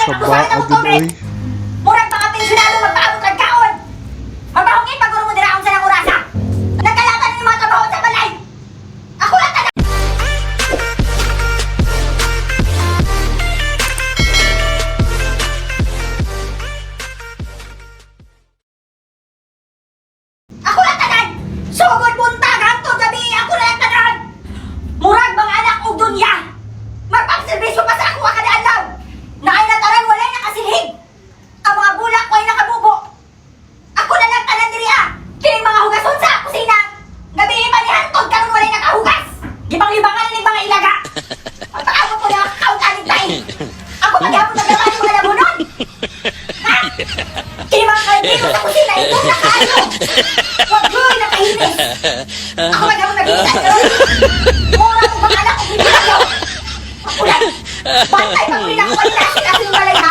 Saba agad oy. Murag mga pensyonado magpaabot kag kaon. Mabahongin pag mo diraon sa nang orasa. Nagkalatan ni mga trabaho sa balay. Ako lang tanan. Ako lang tanan. Sugod buntag hangtod gabi ako lang tanan. Murag mga anak og dunya. Magpang-serbisyo pa sa ako kada adlaw. Naay na tanan walay nakasilhig. Ang mga bulak ko'y nakabubo. Ako na lang tanan diri ah. Kining mga hugason sa kusina. Gabi pa ni hantod karon walay nakahugas. Gibang-libangan ni mga ilaga. Pagpaabot ko na kaon aning tayo. Ako maghapon naglaban ng mga labunon. Ha? Kining mga kaldero sa kusina ito nakaayo. Wag ko'y nakahinis. Ako maghapon nag-iisan karon. Mura ko mga anak ko binilayo. Ako lang. Bantay pa ko rin ako ay nasi kasi yung balay ha.